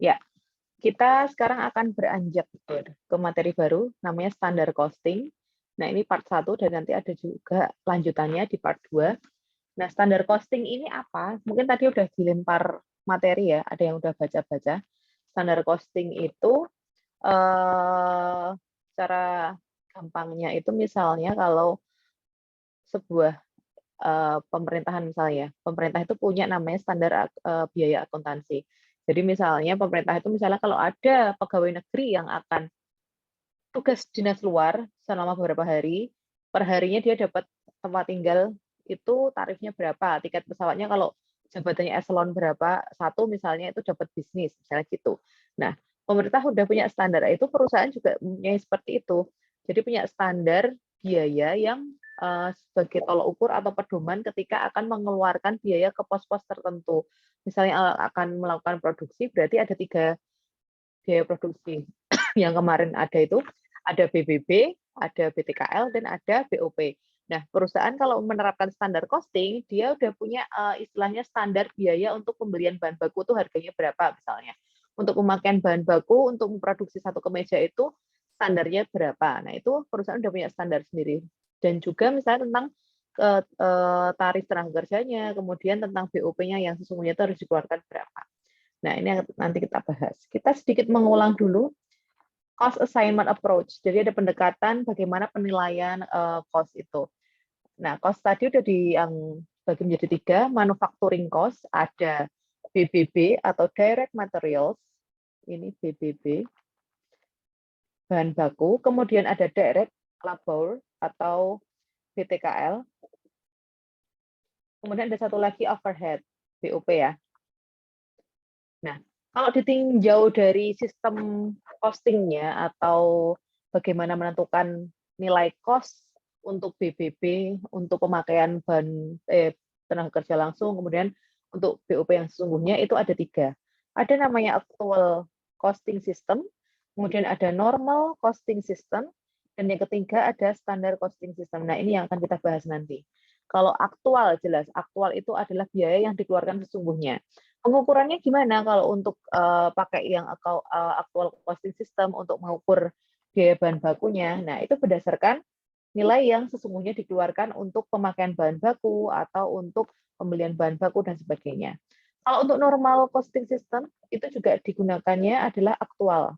Ya, kita sekarang akan beranjak ke materi baru, namanya standar costing. Nah, ini part 1 dan nanti ada juga lanjutannya di part 2. Nah, standar costing ini apa? Mungkin tadi udah dilempar materi ya, ada yang udah baca-baca. Standar costing itu cara gampangnya itu misalnya kalau sebuah pemerintahan misalnya, pemerintah itu punya namanya standar biaya akuntansi. Jadi misalnya pemerintah itu misalnya kalau ada pegawai negeri yang akan tugas dinas luar selama beberapa hari, per harinya dia dapat tempat tinggal itu tarifnya berapa, tiket pesawatnya kalau jabatannya eselon berapa, satu misalnya itu dapat bisnis, misalnya gitu. Nah, pemerintah sudah punya standar, itu perusahaan juga punya seperti itu. Jadi punya standar biaya yang sebagai tolok ukur atau pedoman ketika akan mengeluarkan biaya ke pos-pos tertentu. Misalnya akan melakukan produksi, berarti ada 3 biaya produksi. Yang kemarin ada itu, ada BBB, ada BTKL, dan ada BOP. Nah, perusahaan kalau menerapkan standar costing, dia udah punya istilahnya standar biaya untuk pembelian bahan baku itu harganya berapa misalnya. Untuk pemakaian bahan baku, untuk memproduksi satu kemeja itu standarnya berapa. Nah, itu perusahaan udah punya standar sendiri. Dan juga misalnya tentang tarif tenaga kerjanya, kemudian tentang BOP-nya yang sesungguhnya itu harus dikeluarkan berapa. Nah, ini nanti kita bahas. Kita sedikit mengulang dulu cost assignment approach. Jadi ada pendekatan bagaimana penilaian cost itu. Nah, cost tadi udah bagi menjadi 3, manufacturing cost, ada BBB atau direct materials, ini BBB, bahan baku, kemudian ada direct labor atau BTKL, kemudian ada satu lagi overhead, BOP ya. Nah, kalau ditinjau dari sistem costing-nya atau bagaimana menentukan nilai cost untuk BBB, untuk pemakaian tenaga kerja langsung, kemudian untuk BOP yang sesungguhnya itu ada 3. Ada namanya actual costing system, kemudian ada normal costing system, dan yang ketiga ada standard costing system. Nah, ini yang akan kita bahas nanti. Kalau aktual, jelas aktual itu adalah biaya yang dikeluarkan sesungguhnya. Pengukurannya gimana kalau untuk pakai yang actual costing system untuk mengukur biaya bahan bakunya? Nah, itu berdasarkan nilai yang sesungguhnya dikeluarkan untuk pemakaian bahan baku atau untuk pembelian bahan baku dan sebagainya. Kalau untuk normal costing system itu juga digunakannya adalah aktual.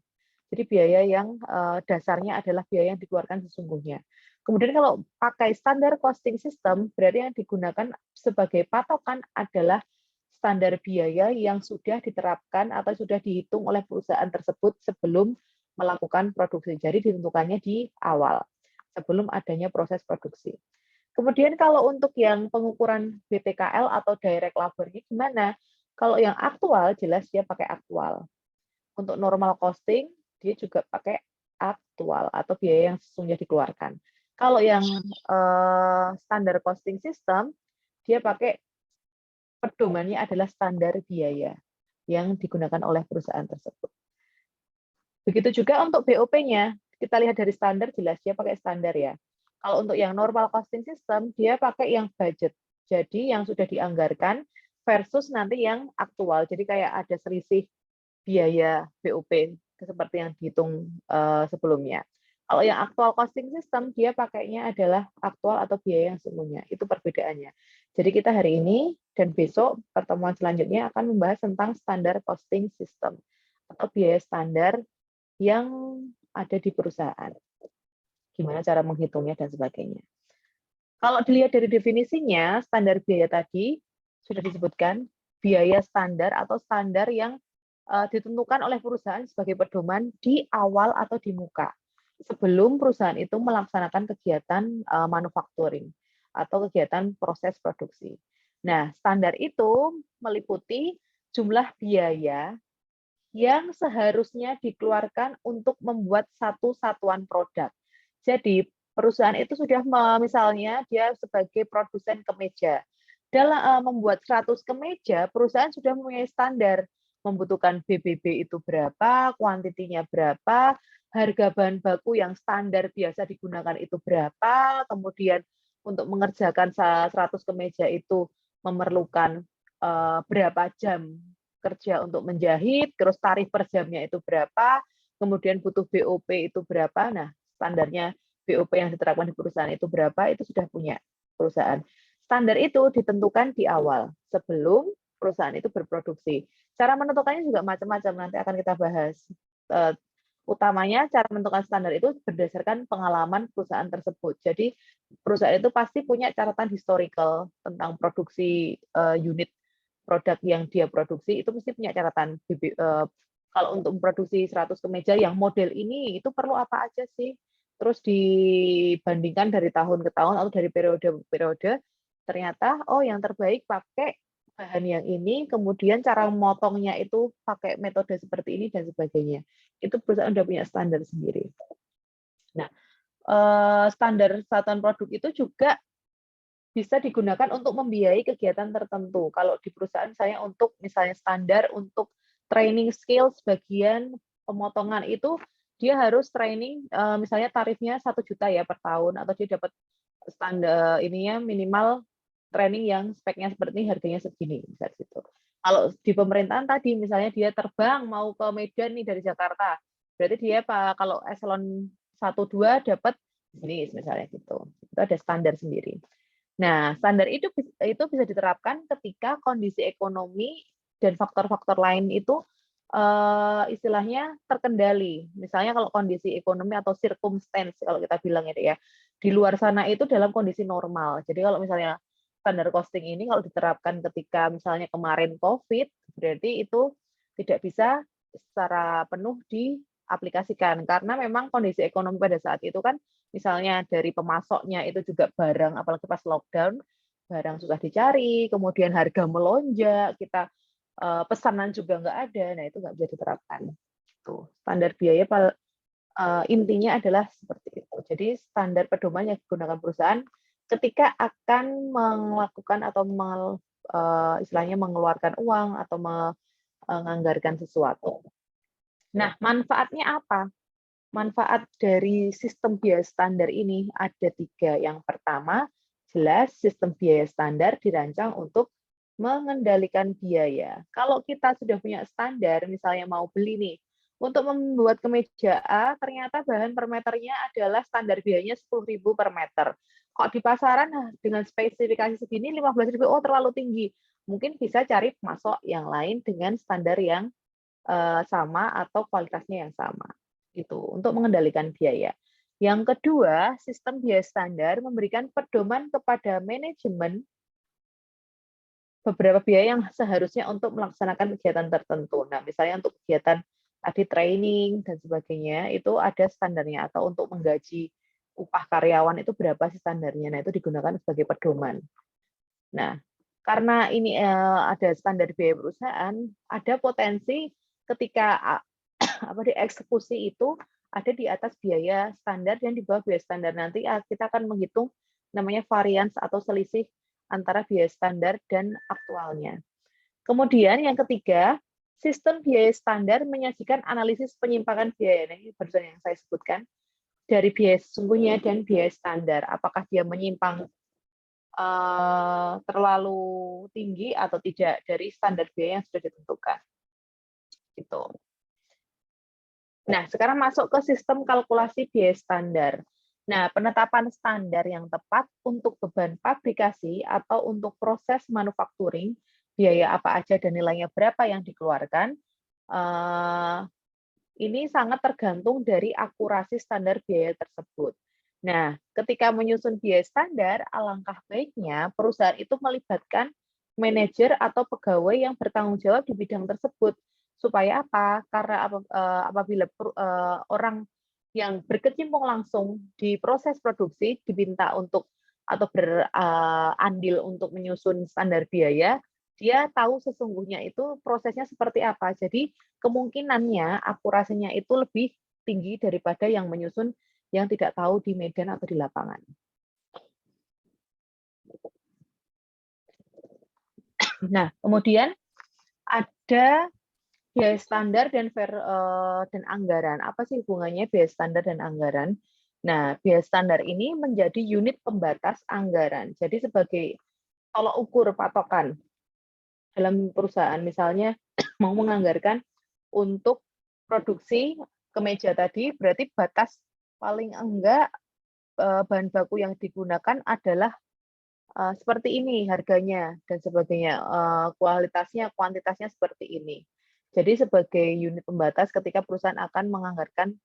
Jadi biaya yang dasarnya adalah biaya yang dikeluarkan sesungguhnya. Kemudian kalau pakai standar costing system, berarti yang digunakan sebagai patokan adalah standar biaya yang sudah diterapkan atau sudah dihitung oleh perusahaan tersebut sebelum melakukan produksi. Jadi ditentukannya di awal, sebelum adanya proses produksi. Kemudian kalau untuk yang pengukuran BTKL atau direct labor-nya gimana? Kalau yang aktual, jelas dia pakai aktual. Untuk normal costing, dia juga pakai aktual atau biaya yang sesungguhnya dikeluarkan. Kalau yang standar costing system, dia pakai pedomannya adalah standar biaya yang digunakan oleh perusahaan tersebut. Begitu juga untuk BOP-nya, kita lihat dari standar, jelas dia pakai standar ya. Kalau untuk yang normal costing system, dia pakai yang budget. Jadi yang sudah dianggarkan versus nanti yang aktual. Jadi kayak ada selisih biaya BOP seperti yang dihitung sebelumnya. Kalau yang aktual costing system, dia pakainya adalah aktual atau biaya yang sesungguhnya. Itu perbedaannya. Jadi kita hari ini dan besok pertemuan selanjutnya akan membahas tentang standar costing system atau biaya standar yang ada di perusahaan. Gimana cara menghitungnya dan sebagainya. Kalau dilihat dari definisinya, standar biaya tadi sudah disebutkan, biaya standar atau standar yang ditentukan oleh perusahaan sebagai pedoman di awal atau di muka sebelum perusahaan itu melaksanakan kegiatan manufacturing atau kegiatan proses produksi. Nah, standar itu meliputi jumlah biaya yang seharusnya dikeluarkan untuk membuat satu satuan produk. Jadi, perusahaan itu sudah misalnya dia sebagai produsen kemeja. Dalam membuat 100 kemeja, perusahaan sudah mempunyai standar membutuhkan BBB itu berapa, kuantitinya berapa, harga bahan baku yang standar biasa digunakan itu berapa, kemudian untuk mengerjakan 100 kemeja itu memerlukan berapa jam kerja untuk menjahit, terus tarif per jamnya itu berapa, kemudian butuh BOP itu berapa. Nah, standarnya BOP yang diterapkan di perusahaan itu berapa, itu sudah punya perusahaan. Standar itu ditentukan di awal, sebelum perusahaan itu berproduksi. Cara menentukannya juga macam-macam, nanti akan kita bahas. Utamanya cara menentukan standar itu berdasarkan pengalaman perusahaan tersebut. Jadi perusahaan itu pasti punya catatan historical tentang produksi unit produk yang dia produksi, itu mesti punya catatan. Kalau untuk memproduksi 100 kemeja yang model ini, itu perlu apa aja sih? Terus dibandingkan dari tahun ke tahun atau dari periode ke periode, ternyata oh yang terbaik pakai bahan yang ini, kemudian cara memotongnya itu pakai metode seperti ini dan sebagainya. Itu perusahaan udah punya standar sendiri. Nah, standar satuan produk itu juga bisa digunakan untuk membiayai kegiatan tertentu. Kalau di perusahaan saya untuk misalnya standar untuk training skills bagian pemotongan itu dia harus training misalnya tarifnya 1 juta ya per tahun, atau dia dapat standar ininya minimal training yang speknya seperti ini, harganya segini, misalnya gitu. Kalau di pemerintahan tadi misalnya dia terbang mau ke Medan nih dari Jakarta, berarti dia kalau eselon 1-2 dapat ini misalnya gitu. Itu ada standar sendiri. Nah, standar itu bisa diterapkan ketika kondisi ekonomi dan faktor-faktor lain itu istilahnya terkendali. Misalnya kalau kondisi ekonomi atau circumstance kalau kita bilang itu ya, di luar sana itu dalam kondisi normal. Jadi kalau misalnya standar costing ini kalau diterapkan ketika misalnya kemarin COVID, berarti itu tidak bisa secara penuh diaplikasikan karena memang kondisi ekonomi pada saat itu kan misalnya dari pemasoknya itu juga barang, apalagi pas lockdown, barang susah dicari, kemudian harga melonjak, kita pesanan juga nggak ada, nah itu nggak bisa diterapkan. Tuh, standar biaya intinya adalah seperti itu. Jadi standar pedoman yang digunakan perusahaan ketika akan melakukan atau istilahnya mengeluarkan uang atau menganggarkan sesuatu. Nah, manfaatnya apa? Manfaat dari sistem biaya standar ini ada 3. Yang pertama, jelas sistem biaya standar dirancang untuk mengendalikan biaya. Kalau kita sudah punya standar, misalnya mau beli nih, untuk membuat kemeja A, ternyata bahan per meternya adalah standar biayanya 10.000 per meter. Kok di pasaran dengan spesifikasi segini 15.000, oh terlalu tinggi. Mungkin bisa cari pemasok yang lain dengan standar yang sama atau kualitasnya yang sama. Itu untuk mengendalikan biaya. Yang kedua, sistem biaya standar memberikan pedoman kepada manajemen beberapa biaya yang seharusnya untuk melaksanakan kegiatan tertentu. Nah, misalnya untuk kegiatan tadi training dan sebagainya, itu ada standarnya, atau untuk menggaji upah karyawan itu berapa sih standarnya. Nah, itu digunakan sebagai pedoman. Nah, karena ini ada standar biaya perusahaan, ada potensi ketika dieksekusi itu ada di atas biaya standar dan di bawah biaya standar. Nanti kita akan menghitung namanya variance atau selisih antara biaya standar dan aktualnya. Kemudian yang ketiga, sistem biaya standar menyajikan analisis penyimpangan biaya. Nah, ini barusan yang saya sebutkan, dari biaya sesungguhnya dan biaya standar. Apakah dia menyimpang terlalu tinggi atau tidak dari standar biaya yang sudah ditentukan. Gitu. Nah, sekarang masuk ke sistem kalkulasi biaya standar. Nah, penetapan standar yang tepat untuk beban fabrikasi atau untuk proses manufacturing, biaya apa aja dan nilainya berapa yang dikeluarkan, ini sangat tergantung dari akurasi standar biaya tersebut. Nah, ketika menyusun biaya standar, alangkah baiknya perusahaan itu melibatkan manajer atau pegawai yang bertanggung jawab di bidang tersebut. Supaya apa? Karena apabila orang yang berkecimpung langsung di proses produksi diminta untuk atau berandil untuk menyusun standar biaya, dia tahu sesungguhnya itu prosesnya seperti apa. Jadi kemungkinannya akurasinya itu lebih tinggi daripada yang menyusun yang tidak tahu di medan atau di lapangan. Nah, kemudian ada biaya standar dan anggaran. Apa sih hubungannya biaya standar dan anggaran? Nah, biaya standar ini menjadi unit pembatas anggaran. Jadi sebagai tolok ukur patokan dalam perusahaan, misalnya mau menganggarkan untuk produksi kemeja tadi, berarti batas paling enggak bahan baku yang digunakan adalah seperti ini harganya dan sebagainya, kualitasnya, kuantitasnya seperti ini. Jadi sebagai unit pembatas ketika perusahaan akan menganggarkan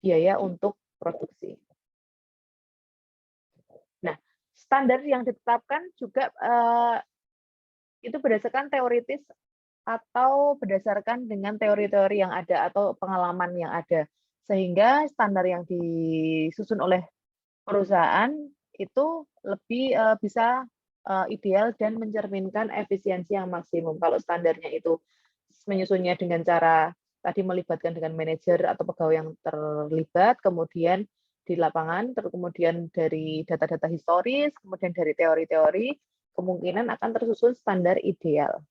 biaya untuk produksi. Nah, standar yang ditetapkan juga itu berdasarkan teoritis atau berdasarkan dengan teori-teori yang ada atau pengalaman yang ada. Sehingga standar yang disusun oleh perusahaan itu lebih bisa ideal dan mencerminkan efisiensi yang maksimum. Kalau standarnya itu menyusunnya dengan cara tadi melibatkan dengan manajer atau pegawai yang terlibat, kemudian di lapangan, terus kemudian dari data-data historis, kemudian dari teori-teori, kemungkinan akan tersusun standar ideal.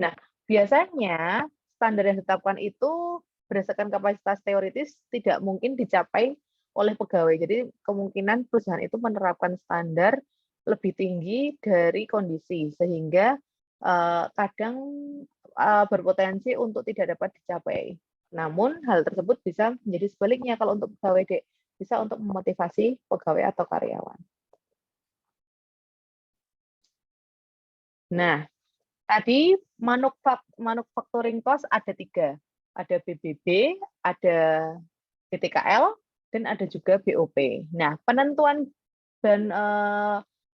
Nah, biasanya standar yang ditetapkan itu berdasarkan kapasitas teoritis tidak mungkin dicapai oleh pegawai. Jadi kemungkinan perusahaan itu menerapkan standar lebih tinggi dari kondisi, sehingga kadang berpotensi untuk tidak dapat dicapai. Namun hal tersebut bisa menjadi sebaliknya kalau untuk pegawai bisa untuk memotivasi pegawai atau karyawan. Nah, tadi manufacturing cost ada 3. Ada BBB, ada BTKL, dan ada juga BOP. Nah, penentuan dan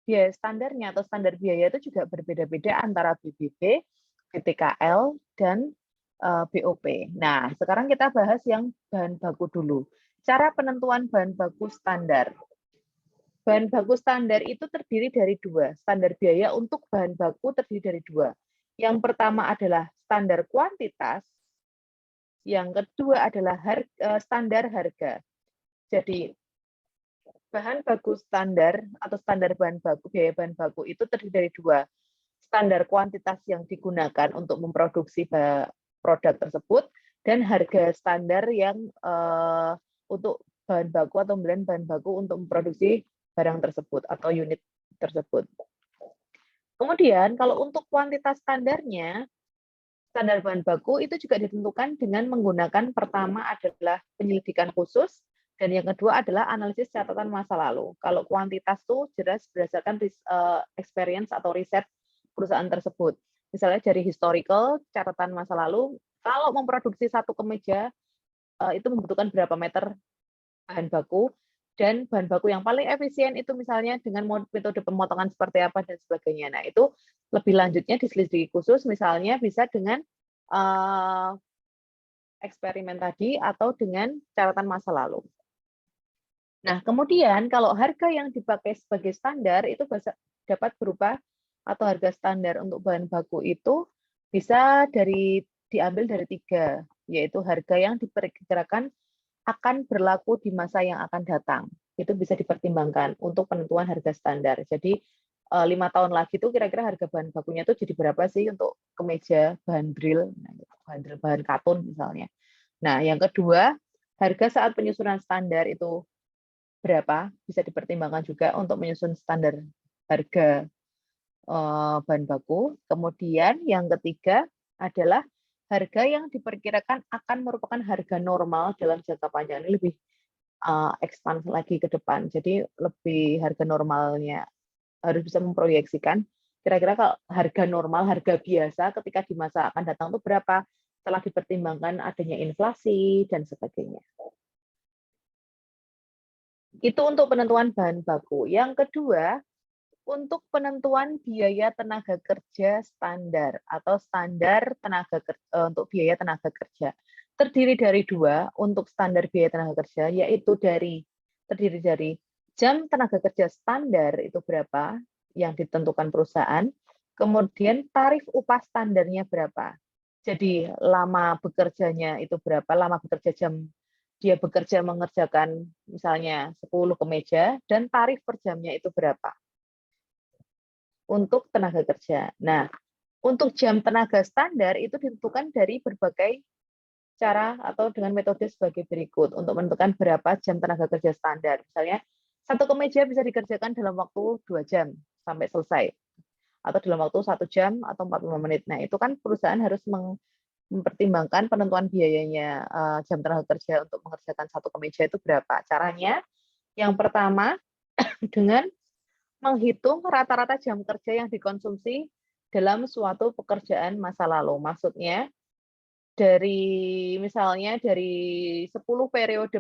biaya standarnya atau standar biaya itu juga berbeda-beda antara BBB, BTKL, dan BOP. Nah, sekarang kita bahas yang bahan baku dulu. Cara penentuan bahan baku standar. Bahan baku standar itu terdiri dari 2. Standar biaya untuk bahan baku terdiri dari 2. Yang pertama adalah standar kuantitas, yang kedua adalah standar harga. Jadi bahan baku standar atau standar bahan baku, biaya bahan baku itu terdiri dari 2. Standar kuantitas yang digunakan untuk memproduksi produk tersebut dan harga standar yang untuk bahan baku atau pembelian bahan baku untuk memproduksi barang tersebut atau unit tersebut. Kemudian kalau untuk kuantitas standarnya, standar bahan baku itu juga ditentukan dengan menggunakan pertama adalah penyelidikan khusus, dan yang kedua adalah analisis catatan masa lalu. Kalau kuantitas itu jelas berdasarkan experience atau riset perusahaan tersebut. Misalnya dari historical, catatan masa lalu, kalau memproduksi satu kemeja, itu membutuhkan berapa meter bahan baku, dan bahan baku yang paling efisien itu misalnya dengan metode pemotongan seperti apa dan sebagainya. Nah, itu lebih lanjutnya diselidiki khusus, misalnya bisa dengan eksperimen tadi atau dengan catatan masa lalu. Nah, kemudian kalau harga yang dipakai sebagai standar itu dapat berubah atau harga standar untuk bahan baku itu bisa diambil dari 3, yaitu harga yang diperkirakan akan berlaku di masa yang akan datang. Itu bisa dipertimbangkan untuk penentuan harga standar. Jadi 5 tahun lagi itu kira-kira harga bahan bakunya itu jadi berapa sih untuk kemeja bahan drill, bahan katun misalnya. Nah, yang kedua, harga saat penyusunan standar itu berapa, bisa dipertimbangkan juga untuk menyusun standar harga bahan baku. Kemudian yang ketiga adalah harga yang diperkirakan akan merupakan harga normal dalam jangka panjang. Ini lebih expand lagi ke depan. Jadi lebih harga normalnya harus bisa memproyeksikan kira-kira kalau harga normal, harga biasa ketika di masa akan datang itu berapa setelah dipertimbangkan adanya inflasi dan sebagainya. Itu untuk penentuan bahan baku. Yang kedua, untuk penentuan biaya tenaga kerja standar atau standar untuk biaya tenaga kerja. Terdiri dari 2 untuk standar biaya tenaga kerja, yaitu terdiri dari jam tenaga kerja standar itu berapa yang ditentukan perusahaan, kemudian tarif upah standarnya berapa. Jadi lama bekerjanya itu berapa, lama bekerja jam dia bekerja mengerjakan misalnya 10 kemeja, dan tarif per jamnya itu berapa untuk tenaga kerja. Nah, untuk jam tenaga standar itu ditentukan dari berbagai cara atau dengan metode sebagai berikut untuk menentukan berapa jam tenaga kerja standar. Misalnya, satu kemeja bisa dikerjakan dalam waktu 2 jam sampai selesai. atau dalam waktu 1 jam atau 45 menit. Nah, itu kan perusahaan harus mempertimbangkan penentuan biayanya jam tenaga kerja untuk mengerjakan satu kemeja itu berapa. Caranya, yang pertama dengan menghitung rata-rata jam kerja yang dikonsumsi dalam suatu pekerjaan masa lalu. Maksudnya, misalnya dari 10 periode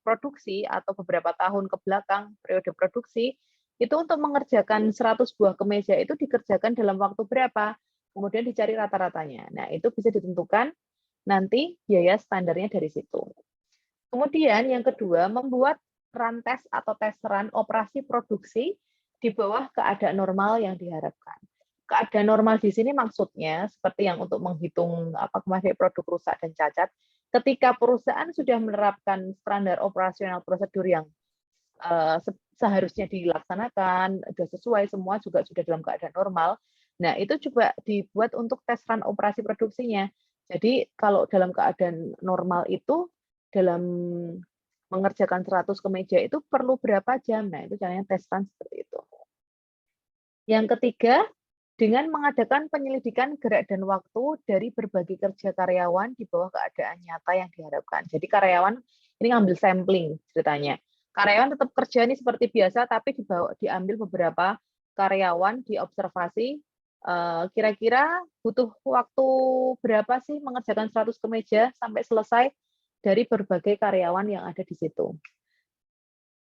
produksi atau beberapa tahun ke belakang periode produksi, itu untuk mengerjakan 100 buah kemeja itu dikerjakan dalam waktu berapa, kemudian dicari rata-ratanya. Nah, itu bisa ditentukan nanti biaya standarnya dari situ. Kemudian yang kedua, membuat run test atau tes run operasi produksi di bawah keadaan normal yang diharapkan. Keadaan normal di sini maksudnya seperti yang untuk menghitung kemarin produk rusak dan cacat. Ketika perusahaan sudah menerapkan standar operasional prosedur yang seharusnya dilaksanakan, sudah sesuai, semua juga sudah dalam keadaan normal. Nah, itu coba dibuat untuk tes run operasi produksinya. Jadi kalau dalam keadaan normal itu, dalam mengerjakan 100 kemeja itu perlu berapa jam? Nah, itu caranya tes run seperti itu. Yang ketiga, dengan mengadakan penyelidikan gerak dan waktu dari berbagai kerja karyawan di bawah keadaan nyata yang diharapkan. Jadi karyawan ini ngambil sampling ceritanya. Karyawan tetap kerja ini seperti biasa, tapi diambil beberapa karyawan, diobservasi, kira-kira butuh waktu berapa sih mengerjakan 100 kemeja sampai selesai dari berbagai karyawan yang ada di situ.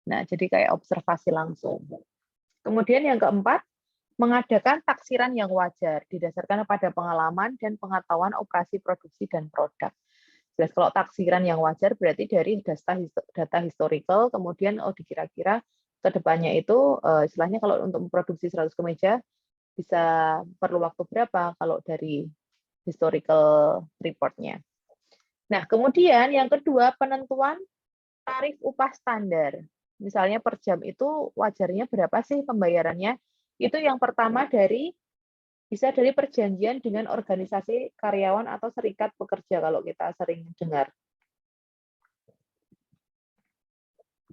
Nah, jadi kayak observasi langsung. Kemudian yang keempat, mengadakan taksiran yang wajar didasarkan pada pengalaman dan pengetahuan operasi produksi dan produk. Jelas kalau taksiran yang wajar berarti dari data historical, kemudian dikira-kira ke depannya itu istilahnya kalau untuk memproduksi 100 kemeja bisa perlu waktu berapa kalau dari historical report-nya. Nah, kemudian yang kedua penentuan tarif upah standar. Misalnya per jam itu wajarnya berapa sih pembayarannya? Itu yang pertama bisa dari perjanjian dengan organisasi karyawan atau serikat pekerja kalau kita sering dengar.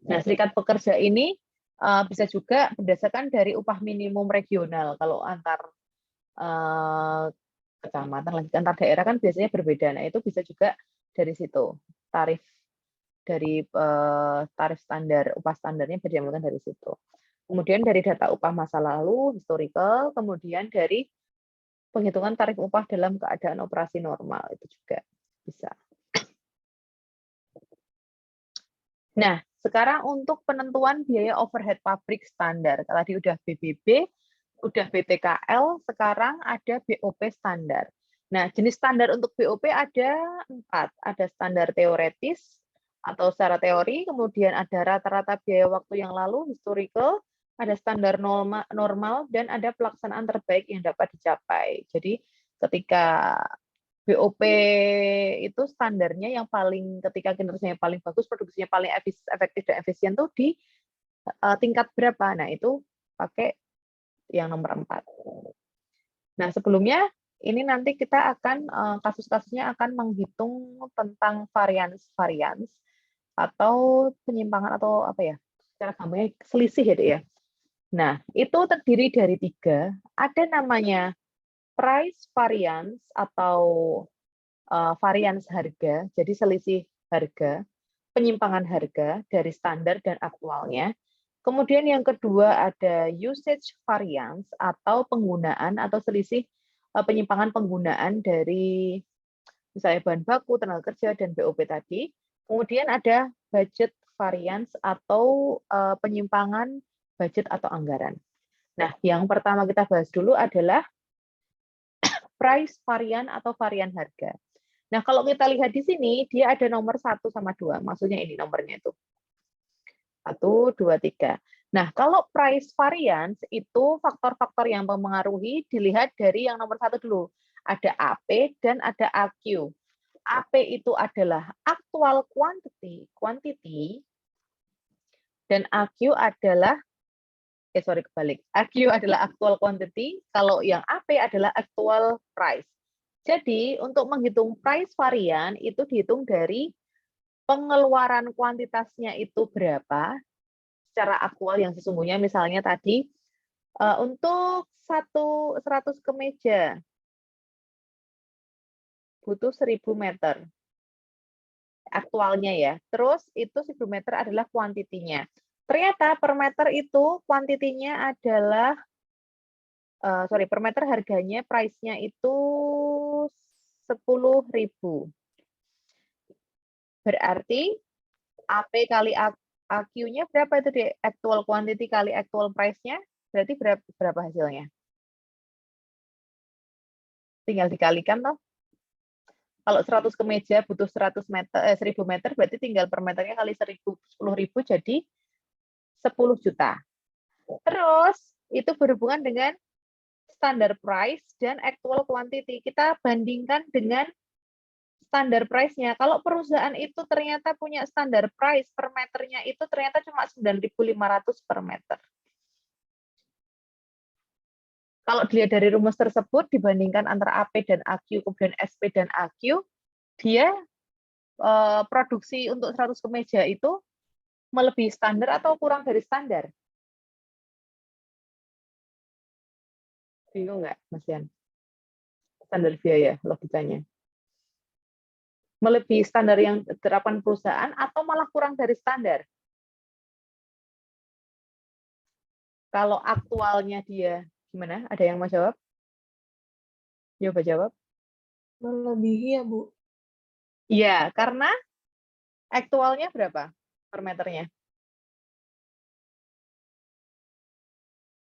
Nah, serikat pekerja ini bisa juga berdasarkan dari upah minimum regional. Kalau antar kecamatan, antar daerah kan biasanya berbeda. Nah, itu bisa juga dari situ. Tarif standar, upah standarnya berdasarkan dari situ. Kemudian dari data upah masa lalu, historical, kemudian dari penghitungan tarif upah dalam keadaan operasi normal, itu juga bisa. Nah, sekarang untuk penentuan biaya overhead pabrik standar. Tadi udah BBB, udah BTKL, sekarang ada BOP standar. Nah, jenis standar untuk BOP ada 4. Ada standar teoretis atau secara teori, kemudian ada rata-rata biaya waktu yang lalu, historical, ada standar normal, dan ada pelaksanaan terbaik yang dapat dicapai. Jadi ketika BOP itu standarnya yang paling ketika kinerjanya paling bagus, produksinya paling efektif dan efisien tuh di tingkat berapa? Nah, itu pakai yang nomor 4. Nah, sebelumnya ini nanti kita akan kasus-kasusnya akan menghitung tentang varians atau penyimpangan atau apa ya? Secara gampangnya selisih ya, Dek ya. Nah, itu terdiri dari 3. Ada namanya price variance atau varians harga, jadi selisih harga, penyimpangan harga dari standar dan aktualnya. Kemudian yang kedua ada usage variance atau penggunaan atau selisih penyimpangan penggunaan dari misalnya bahan baku, tenaga kerja, dan BOP tadi. Kemudian ada budget variance atau penyimpangan budget atau anggaran. Nah, yang pertama kita bahas dulu adalah price varian atau varian harga. Nah, kalau kita lihat di sini, dia ada nomor 1 sama 2. Maksudnya ini nomornya itu. 1, 2, 3. Nah, kalau price variance itu faktor-faktor yang mempengaruhi dilihat dari yang nomor 1 dulu. Ada AP dan ada AQ. AP itu adalah actual quantity, dan AQ adalah kebalik. AQ adalah actual quantity, kalau yang AP adalah actual price. Jadi, untuk menghitung price varian itu dihitung dari pengeluaran kuantitasnya itu berapa secara aktual yang sesungguhnya. Misalnya tadi Untuk 100 kemeja butuh 1000 meter aktualnya ya. Terus itu 1000 meter adalah kuantitinya. Ternyata per meter itu kuantitinya adalah per meter harganya price-nya itu 10.000. Berarti AP kali AQ-nya berapa itu di actual quantity kali actual price-nya? Berarti berapa hasilnya? Tinggal dikalikan toh. Kalau 100 kemeja butuh 100 meter, 1000 meter, berarti tinggal per meternya kali 10.000 jadi 10 juta. Terus itu berhubungan dengan standar price dan actual quantity. Kita bandingkan dengan standar price-nya. Kalau perusahaan itu ternyata punya standar price per meternya itu ternyata cuma 9.500 per meter. Kalau dilihat dari rumus tersebut, dibandingkan antara AP dan AQ, kemudian SP dan AQ, dia produksi untuk 100 kemeja itu melebihi standar atau kurang dari standar? Bingung nggak, Mas Yan? Standar biaya, logikanya. Melebihi standar yang diterapkan perusahaan atau malah kurang dari standar? Kalau aktualnya dia gimana? Ada yang mau jawab? Coba jawab. Melebihi ya, Bu? Iya, karena aktualnya berapa per meternya?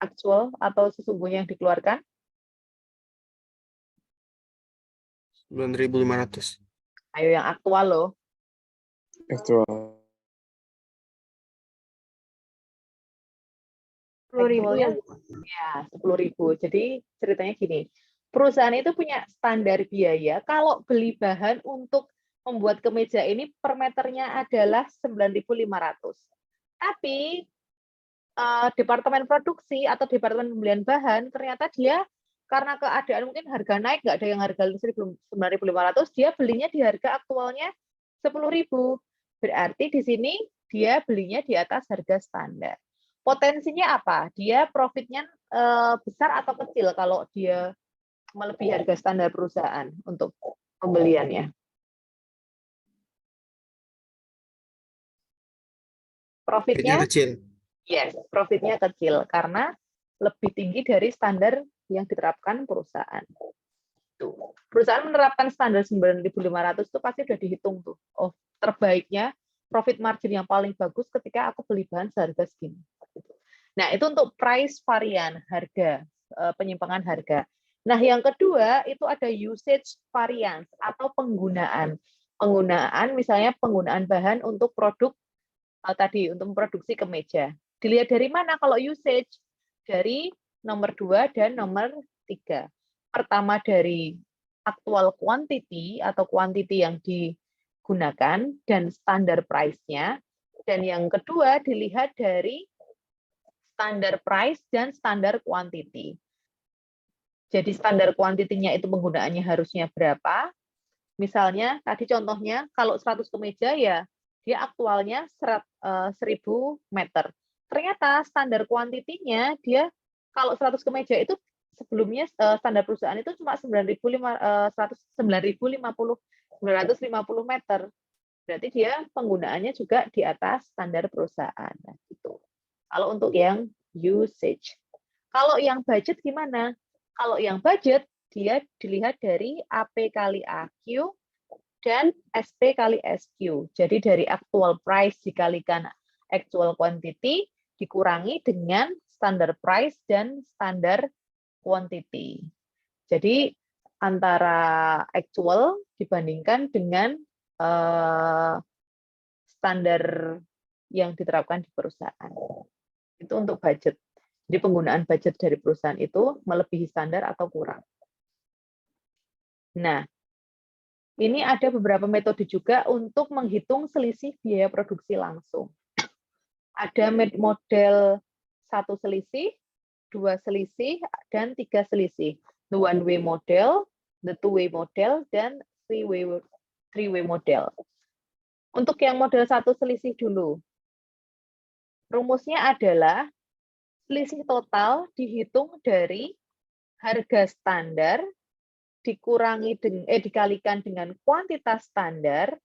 Aktual atau sesungguhnya yang dikeluarkan? 9.500. Ayo yang aktual loh. Aktual. 10.000 ya, Aktualnya ya 10.000. Jadi ceritanya gini, perusahaan itu punya standar biaya kalau beli bahan untuk membuat kemeja ini per meternya adalah 9.500. Tapi departemen produksi atau departemen pembelian bahan ternyata dia karena keadaan mungkin harga naik, nggak ada yang harga 9.500, dia belinya di harga aktualnya 10.000. Berarti di sini dia belinya di atas harga standar. Potensinya apa? Dia profitnya besar atau kecil kalau dia melebihi harga standar perusahaan untuk pembeliannya? Profitnya kecil. yes, profitnya kecil karena lebih tinggi dari standar yang diterapkan perusahaan. Tuh. Perusahaan menerapkan standar 9.500 itu pasti sudah dihitung tuh. Oh, terbaiknya profit margin yang paling bagus ketika aku beli bahan seharga segini. Nah, itu untuk price varian, harga, penyimpangan harga. Nah, yang kedua itu ada usage variance atau penggunaan. Penggunaan misalnya penggunaan bahan untuk produk tadi untuk memproduksi kemeja. Dilihat dari mana kalau usage? Dari nomor 2 dan nomor 3. Pertama dari actual quantity atau quantity yang digunakan dan standar price-nya. Dan yang kedua dilihat dari standar price dan standar quantity. Jadi standar quantity-nya itu penggunaannya harusnya berapa? Misalnya tadi contohnya kalau 100 kemeja ya dia aktualnya 1000 meter. Ternyata standar kuantitinya dia kalau 100 kemeja itu sebelumnya standar perusahaan itu cuma 950 meter. Berarti dia penggunaannya juga di atas standar perusahaan. Nah, gitu. Kalau untuk yang usage. Kalau yang budget gimana? Kalau yang budget dia dilihat dari AP kali AQ dan SP kali SQ. Jadi dari actual price dikalikan actual quantity dikurangi dengan standar price dan standar quantity. Jadi antara actual dibandingkan dengan standar yang diterapkan di perusahaan. Itu untuk budget. Jadi penggunaan budget dari perusahaan itu melebihi standar atau kurang. Nah, ini ada beberapa metode juga untuk menghitung selisih biaya produksi langsung. Ada model 1 selisih, 2 selisih, dan 3 selisih. The one-way model, the two-way model, dan three-way model. Untuk yang model 1 selisih dulu. Rumusnya adalah selisih total dihitung dari harga standar dikalikan dengan kuantitas standar,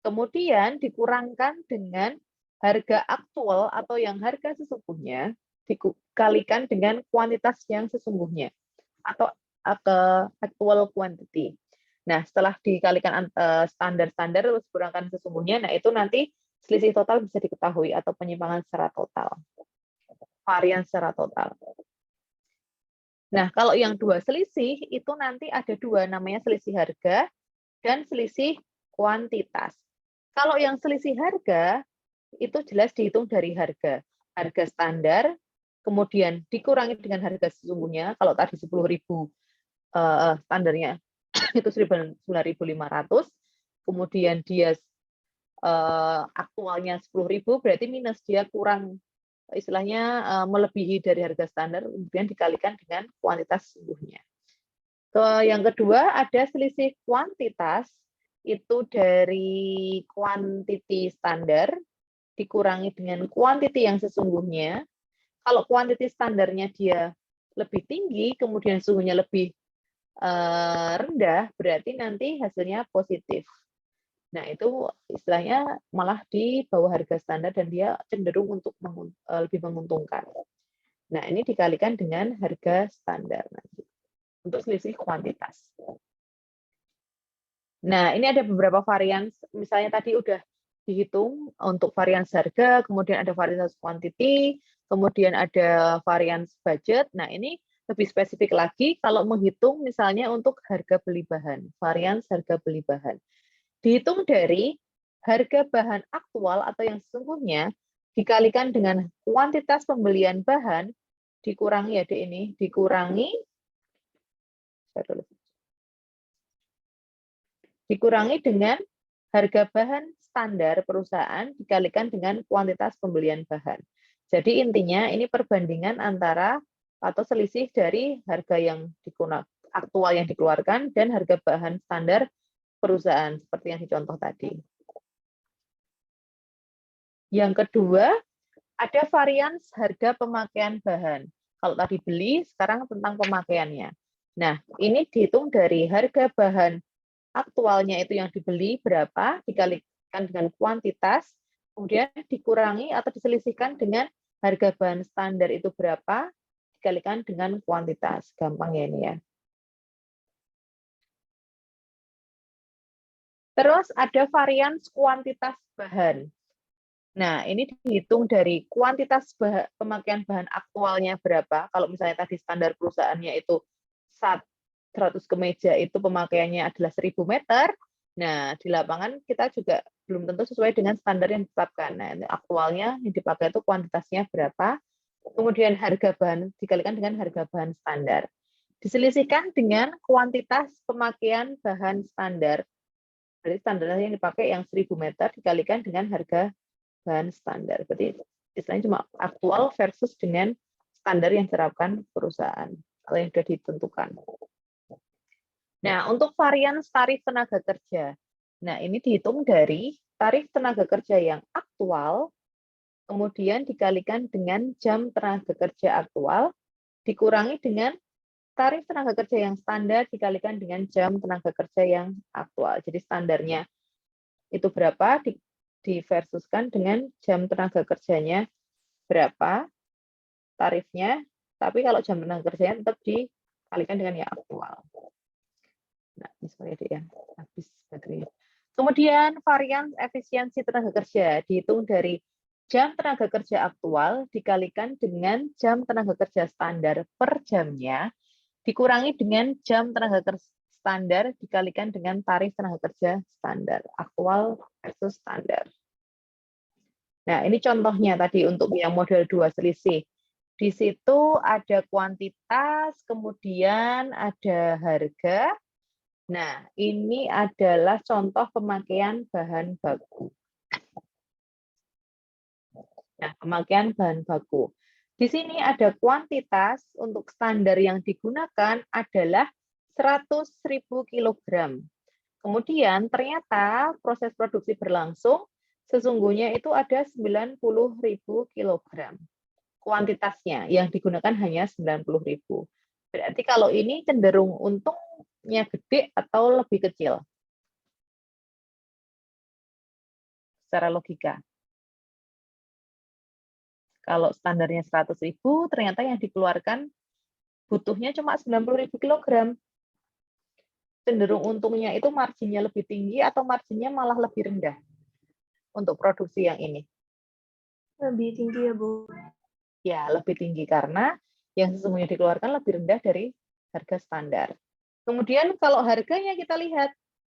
kemudian dikurangkan dengan harga aktual atau yang harga sesungguhnya dikalikan dengan kuantitas yang sesungguhnya atau actual quantity. Nah, setelah dikalikan standar-standar terus kurangkan sesungguhnya, nah itu nanti selisih total bisa diketahui atau penyimpangan secara total. Varian secara total. Nah, kalau yang dua selisih itu nanti ada dua, namanya selisih harga dan selisih kuantitas. Kalau yang selisih harga itu jelas dihitung dari harga standar, kemudian dikurangi dengan harga sesungguhnya. Kalau tadi 10.000 standarnya itu 9.500, kemudian dia aktualnya 10.000, berarti minus, dia kurang, istilahnya melebihi dari harga standar, kemudian dikalikan dengan kuantitas sesungguhnya. Yang kedua ada selisih kuantitas, itu dari kuantiti standar dikurangi dengan kuantiti yang sesungguhnya. Kalau kuantiti standarnya dia lebih tinggi, kemudian sesungguhnya lebih rendah, berarti nanti hasilnya positif. Nah, itu istilahnya malah di bawah harga standar dan dia cenderung untuk lebih menguntungkan. Nah, ini dikalikan dengan harga standar nanti untuk selisih kuantitas. Nah, ini ada beberapa varian, misalnya tadi udah dihitung untuk varian harga, kemudian ada varian quantity, kemudian ada varian budget. Nah, ini lebih spesifik lagi kalau menghitung misalnya untuk harga beli bahan, varian harga beli bahan. Dihitung dari harga bahan aktual atau yang sesungguhnya dikalikan dengan kuantitas pembelian bahan dikurangi dikurangi dengan harga bahan standar perusahaan dikalikan dengan kuantitas pembelian bahan. Jadi intinya ini perbandingan antara atau selisih dari harga yang aktual yang dikeluarkan dan harga bahan standar perusahaan seperti yang dicontoh tadi. Yang kedua, ada varian harga pemakaian bahan. Kalau tadi beli, sekarang tentang pemakaiannya. Nah, ini dihitung dari harga bahan aktualnya itu yang dibeli berapa, dikalikan dengan kuantitas, kemudian dikurangi atau diselisihkan dengan harga bahan standar itu berapa, dikalikan dengan kuantitas. Gampang ya ini ya. Terus ada varian kuantitas bahan. Nah, ini dihitung dari kuantitas pemakaian bahan aktualnya berapa. Kalau misalnya tadi standar perusahaannya itu 100 kemeja itu pemakaiannya adalah 1.000 meter. Nah, di lapangan kita juga belum tentu sesuai dengan standar yang ditetapkan. Nah, aktualnya yang dipakai itu kuantitasnya berapa. Kemudian harga bahan dikalikan dengan harga bahan standar. Diselisihkan dengan kuantitas pemakaian bahan standar. Berarti standarnya yang dipakai yang 1.000 meter dikalikan dengan harga bahan standar. Berarti istilahnya cuma aktual versus dengan standar yang diterapkan perusahaan atau yang sudah ditentukan. Nah, untuk varian tarif tenaga kerja. Nah, ini dihitung dari tarif tenaga kerja yang aktual, kemudian dikalikan dengan jam tenaga kerja aktual, dikurangi dengan tarif tenaga kerja yang standar dikalikan dengan jam tenaga kerja yang aktual. Jadi standarnya itu berapa, diversuskan dengan jam tenaga kerjanya berapa tarifnya, tapi kalau jam tenaga kerjanya tetap dikalikan dengan yang aktual. Nah, misalnya dia habis baterainya. Kemudian varian efisiensi tenaga kerja dihitung dari jam tenaga kerja aktual dikalikan dengan jam tenaga kerja standar per jamnya, dikurangi dengan jam tenaga kerja standar dikalikan dengan tarif tenaga kerja standar, aktual versus standar. Nah, ini contohnya tadi untuk yang model 2 selisih. Di situ ada kuantitas, kemudian ada harga. Nah, ini adalah contoh pemakaian bahan baku. Nah, pemakaian bahan baku. Di sini ada kuantitas untuk standar yang digunakan adalah 100.000 kg. Kemudian ternyata proses produksi berlangsung, sesungguhnya itu ada 90.000 kg. kuantitasnya, yang digunakan hanya 90.000. Berarti kalau ini cenderung untungnya gede atau lebih kecil? Secara logika. Kalau standarnya 100.000, ternyata yang dikeluarkan butuhnya cuma 90.000 kilogram. Cenderung untungnya itu marginnya lebih tinggi atau marginnya malah lebih rendah untuk produksi yang ini? Lebih tinggi ya, Bu. Ya, lebih tinggi karena yang sesungguhnya dikeluarkan lebih rendah dari harga standar. Kemudian kalau harganya kita lihat,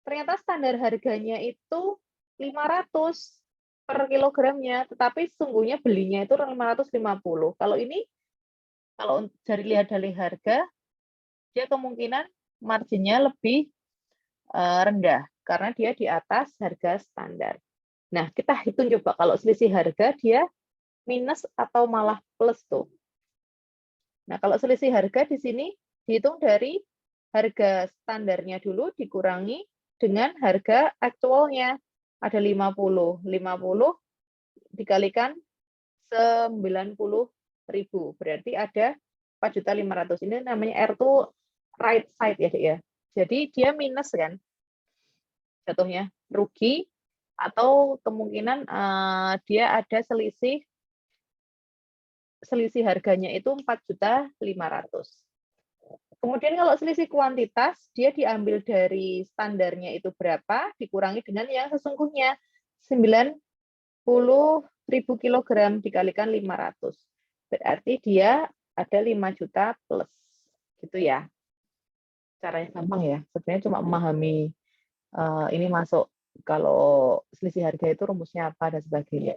ternyata standar harganya itu 500 per kilogramnya, tetapi sesungguhnya belinya itu 550. Kalau ini, kalau lihat dari harga, dia kemungkinan marginnya lebih rendah karena dia di atas harga standar. Nah, kita hitung coba kalau selisih harga dia minus atau malah plus tuh. Nah, kalau selisih harga di sini dihitung dari harga standarnya dulu dikurangi dengan harga aktualnya. Ada 50. 50 dikalikan 90.000. Berarti ada 4.500.000. Ini namanya R itu right side ya, Dek ya. Jadi dia minus kan. Jatuhnya rugi atau kemungkinan dia ada selisih harganya itu 4.500.000. Kemudian kalau selisih kuantitas, dia diambil dari standarnya itu berapa, dikurangi dengan yang sesungguhnya 90.000 kilogram dikalikan 500. Berarti dia ada 5 juta plus. Gitu ya. Caranya gampang ya. Sebenarnya cuma memahami ini masuk kalau selisih harga itu rumusnya apa dan sebagainya.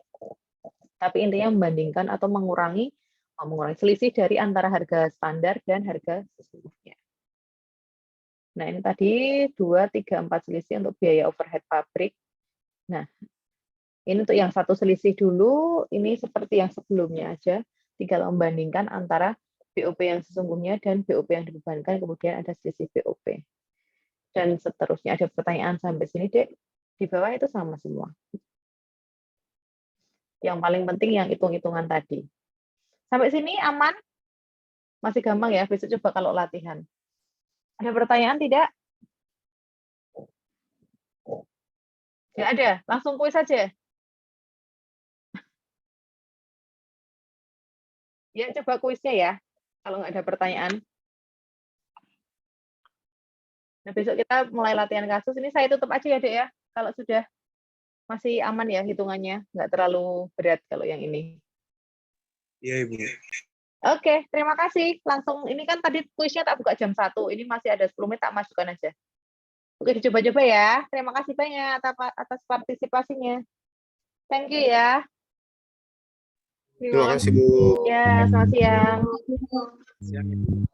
Tapi intinya membandingkan atau mengurangi selisih dari antara harga standar dan harga sesungguhnya. Nah, ini tadi 2, 3, 4 selisih untuk biaya overhead pabrik. Nah, ini untuk yang satu selisih dulu, ini seperti yang sebelumnya aja. Tinggal membandingkan antara BOP yang sesungguhnya dan BOP yang dibebankan, kemudian ada selisih BOP. Dan seterusnya ada pertanyaan sampai sini, Dek. Di bawah itu sama semua. Yang paling penting yang hitung-hitungan tadi. Sampai sini aman? Masih gampang ya, besok coba kalau latihan. Ada pertanyaan tidak? Tidak ada, langsung kuis saja. Ya, coba kuisnya ya, kalau nggak ada pertanyaan. Nah, besok kita mulai latihan kasus. Ini saya tutup aja ya, Dek ya. Kalau sudah masih aman ya hitungannya, nggak terlalu berat kalau yang ini. Iya, Ibu. Oke, terima kasih. Langsung, ini kan tadi kuisnya tak buka jam 1. Ini masih ada 10 menit, tak masukkan aja. Oke, dicoba-coba ya. Terima kasih banyak atas partisipasinya. Thank you ya. Terima kasih, Bu. Ya, selamat siang. Siang, Ibu.